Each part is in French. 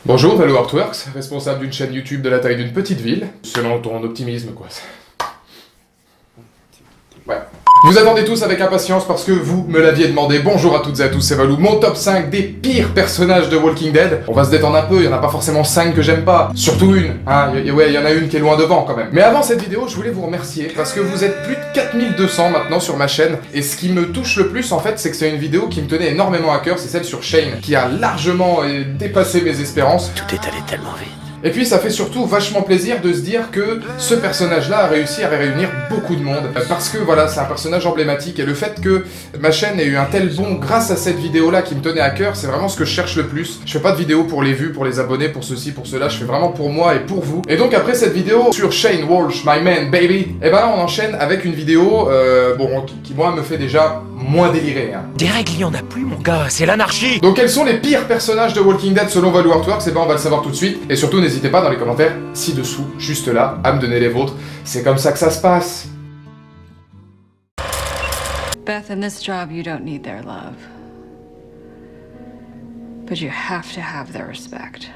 Bonjour, Valo Artworks, responsable d'une chaîne YouTube de la taille d'une petite ville, selon ton optimisme quoi. Ouais. Vous attendez tous avec impatience parce que vous me l'aviez demandé. Bonjour à toutes et à tous, c'est Valou, mon top 5 des pires personnages de Walking Dead. On va se détendre un peu, il y en a pas forcément 5 que j'aime pas, surtout une, hein, ouais, il y en a une qui est loin devant quand même. Mais avant cette vidéo, je voulais vous remercier parce que vous êtes plus de 4200 maintenant sur ma chaîne et ce qui me touche le plus en fait, c'est que c'est une vidéo qui me tenait énormément à cœur, c'est celle sur Shane, qui a largement dépassé mes espérances. Tout est allé tellement vite. Et puis ça fait surtout vachement plaisir de se dire que ce personnage-là a réussi à réunir beaucoup de monde. Parce que voilà, c'est un personnage emblématique et le fait que ma chaîne ait eu un tel bond grâce à cette vidéo-là qui me tenait à cœur, c'est vraiment ce que je cherche le plus. Je fais pas de vidéo pour les vues, pour les abonnés, pour ceci, pour cela, je fais vraiment pour moi et pour vous. Et donc après cette vidéo sur Shane Walsh, my man, baby, et ben là on enchaîne avec une vidéo, qui moi me fait déjà moins délirer. Hein. Des règles, il y en a plus mon gars, c'est l'anarchie. Donc quels sont les pires personnages de Walking Dead selon Valou Artworks? Et ben on va le savoir tout de suite. Et surtout n'hésitez pas dans les commentaires ci-dessous, juste là, à me donner les vôtres. C'est comme ça que ça se passe. Beth, in this job, you don't need their love. But you have to have their respect.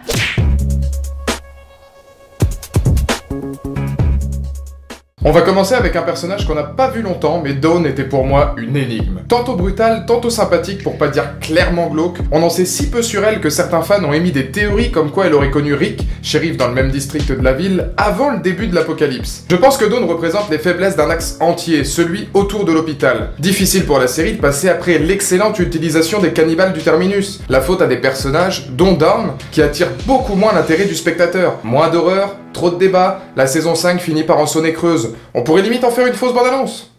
On va commencer avec un personnage qu'on n'a pas vu longtemps, mais Dawn était pour moi une énigme. Tantôt brutale, tantôt sympathique, pour pas dire clairement glauque, on en sait si peu sur elle que certains fans ont émis des théories comme quoi elle aurait connu Rick, shérif dans le même district de la ville, avant le début de l'apocalypse. Je pense que Dawn représente les faiblesses d'un axe entier, celui autour de l'hôpital. Difficile pour la série de passer après l'excellente utilisation des cannibales du terminus. La faute à des personnages, dont Dawn, qui attirent beaucoup moins l'intérêt du spectateur. Moins d'horreur, trop de débats, la saison 5 finit par en sonner creuse. On pourrait limite en faire une fausse bande-annonce.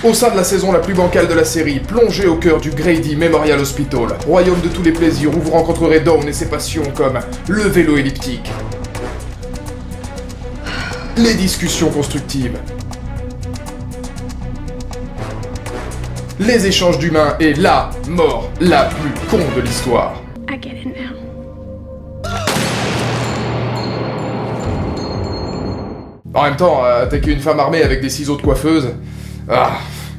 Au sein de la saison la plus bancale de la série, plongé au cœur du Grady Memorial Hospital, royaume de tous les plaisirs où vous rencontrerez Dawn et ses passions comme le vélo elliptique, les discussions constructives, les échanges d'humains et la mort la plus con de l'histoire. I get it now. En même temps, attaquer une femme armée avec des ciseaux de coiffeuse... Ah...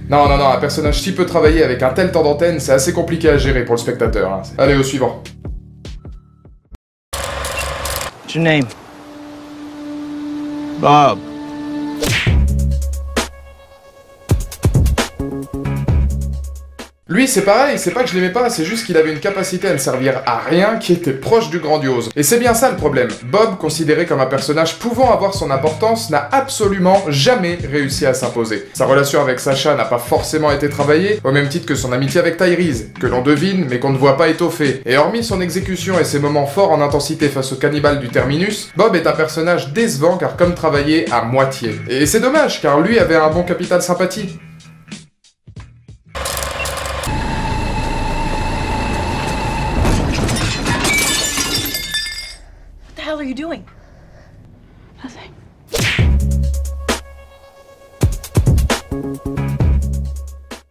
Non, un personnage si peu travaillé avec un tel temps d'antenne, c'est assez compliqué à gérer pour le spectateur. Hein. Allez, au suivant. What's your name? Bob. Lui, c'est pareil, c'est pas que je l'aimais pas, c'est juste qu'il avait une capacité à ne servir à rien qui était proche du grandiose. Et c'est bien ça le problème. Bob, considéré comme un personnage pouvant avoir son importance, n'a absolument jamais réussi à s'imposer. Sa relation avec Sasha n'a pas forcément été travaillée, au même titre que son amitié avec Tyrese, que l'on devine mais qu'on ne voit pas étoffée. Et hormis son exécution et ses moments forts en intensité face au cannibale du terminus, Bob est un personnage décevant car comme travaillé à moitié. Et c'est dommage car lui avait un bon capital sympathie. What the hell are you doing? Nothing.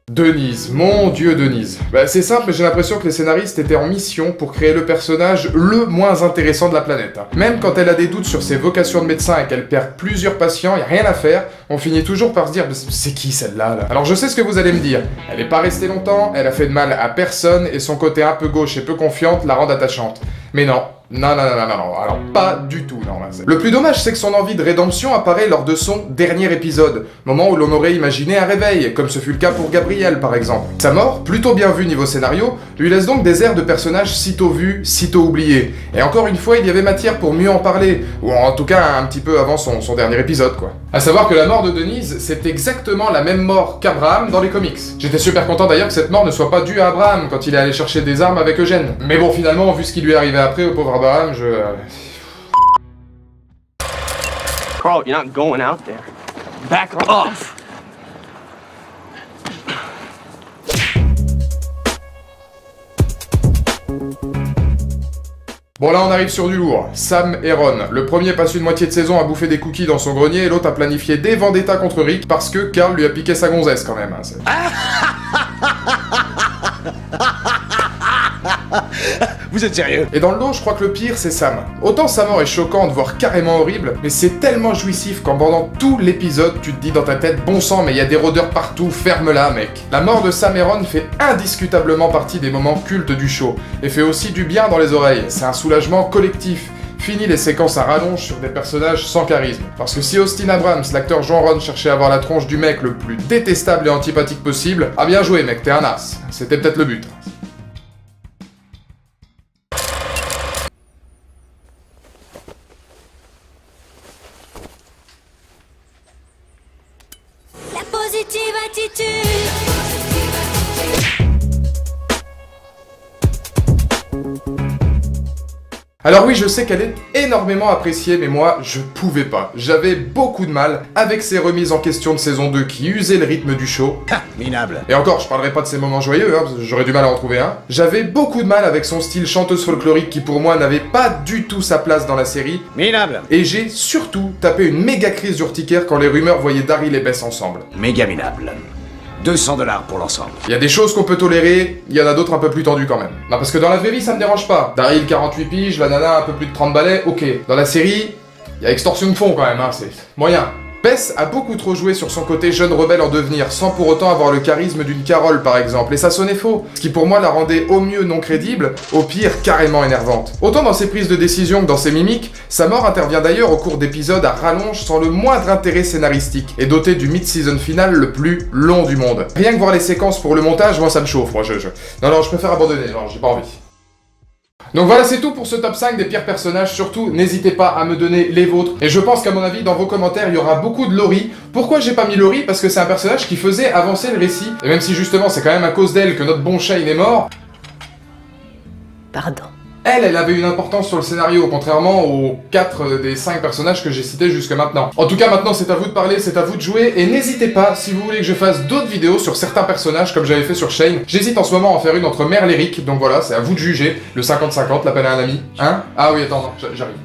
Denise, mon dieu Denise. Bah c'est simple, mais j'ai l'impression que les scénaristes étaient en mission pour créer le personnage le moins intéressant de la planète. Même quand elle a des doutes sur ses vocations de médecin et qu'elle perd plusieurs patients, y a rien à faire, on finit toujours par se dire c'est qui celle-là là? Alors je sais ce que vous allez me dire, elle est pas restée longtemps, elle a fait de mal à personne et son côté un peu gauche et peu confiante la rend attachante. Mais non. Non, alors pas du tout, non. Le plus dommage, c'est que son envie de rédemption apparaît lors de son dernier épisode, moment où l'on aurait imaginé un réveil, comme ce fut le cas pour Gabriel par exemple. Sa mort, plutôt bien vue niveau scénario, lui laisse donc des airs de personnage sitôt vu, sitôt oublié. Et encore une fois, il y avait matière pour mieux en parler, ou en tout cas un petit peu avant son dernier épisode, quoi. À savoir que la mort de Denise, c'est exactement la même mort qu'Abraham dans les comics. J'étais super content d'ailleurs que cette mort ne soit pas due à Abraham quand il est allé chercher des armes avec Eugène. Mais bon, finalement, vu ce qui lui est arrivé après au pauvre Abraham, Carl, you're not going out there. Back off. Bon là on arrive sur du lourd, Sam et Ron. Le premier passe une moitié de saison à bouffer des cookies dans son grenier et l'autre a planifié des vendettas contre Rick parce que Carl lui a piqué sa gonzesse quand même. Hein, Vous êtes sérieux? Et dans le lot, je crois que le pire, c'est Sam. Autant sa mort est choquante, voire carrément horrible, mais c'est tellement jouissif qu'en pendant tout l'épisode, tu te dis dans ta tête, bon sang, mais il y a des rôdeurs partout, ferme-la, mec. La mort de Sam Heron fait indiscutablement partie des moments cultes du show, et fait aussi du bien dans les oreilles. C'est un soulagement collectif. Fini les séquences à rallonge sur des personnages sans charisme. Parce que si Austin Abrams, l'acteur Jean Ron, cherchait à avoir la tronche du mec le plus détestable et antipathique possible, ah bien joué mec, t'es un as. C'était peut-être le but. La positive attitude. Alors oui, je sais qu'elle est énormément appréciée, mais moi, je pouvais pas. J'avais beaucoup de mal avec ces remises en question de saison 2 qui usaient le rythme du show. Ha, minable. Et encore, je parlerai pas de ces moments joyeux, hein, parce que j'aurais du mal à en trouver un. J'avais beaucoup de mal avec son style chanteuse folklorique qui pour moi n'avait pas du tout sa place dans la série. Minable. Et j'ai surtout tapé une méga crise d'urticaire quand les rumeurs voyaient Daryl et Bess ensemble. Méga minable. 200 $ pour l'ensemble. Il y a des choses qu'on peut tolérer, il y en a d'autres un peu plus tendues quand même. Non, parce que dans la vraie vie, ça me dérange pas. Daryl 48 piges, la nana un peu plus de 30 balais, ok. Dans la série, il y a extorsion de fonds quand même, hein, c'est moyen. Bess a beaucoup trop joué sur son côté jeune rebelle en devenir, sans pour autant avoir le charisme d'une Carole par exemple, et ça sonnait faux. Ce qui pour moi la rendait au mieux non crédible, au pire carrément énervante. Autant dans ses prises de décision que dans ses mimiques, sa mort intervient d'ailleurs au cours d'épisodes à rallonge sans le moindre intérêt scénaristique, et doté du mid-season final le plus long du monde. Rien que voir les séquences pour le montage, moi ça me chauffe, moi Non, je préfère abandonner, non, j'ai pas envie. Donc voilà, c'est tout pour ce top 5 des pires personnages. Surtout, n'hésitez pas à me donner les vôtres. Et je pense qu'à mon avis, dans vos commentaires, il y aura beaucoup de Laurie. Pourquoi j'ai pas mis Laurie? Parce que c'est un personnage qui faisait avancer le récit. Et même si justement, c'est quand même à cause d'elle que notre bon Shane est mort. Pardon. Elle avait une importance sur le scénario, contrairement aux 4 des 5 personnages que j'ai cités jusque maintenant. En tout cas, maintenant, c'est à vous de parler, c'est à vous de jouer, et n'hésitez pas, si vous voulez que je fasse d'autres vidéos sur certains personnages, comme j'avais fait sur Shane. J'hésite en ce moment à en faire une entre Merle et Rick, donc voilà, c'est à vous de juger. Le 50-50, l'appel à un ami. Hein? Ah oui, attends, j'arrive.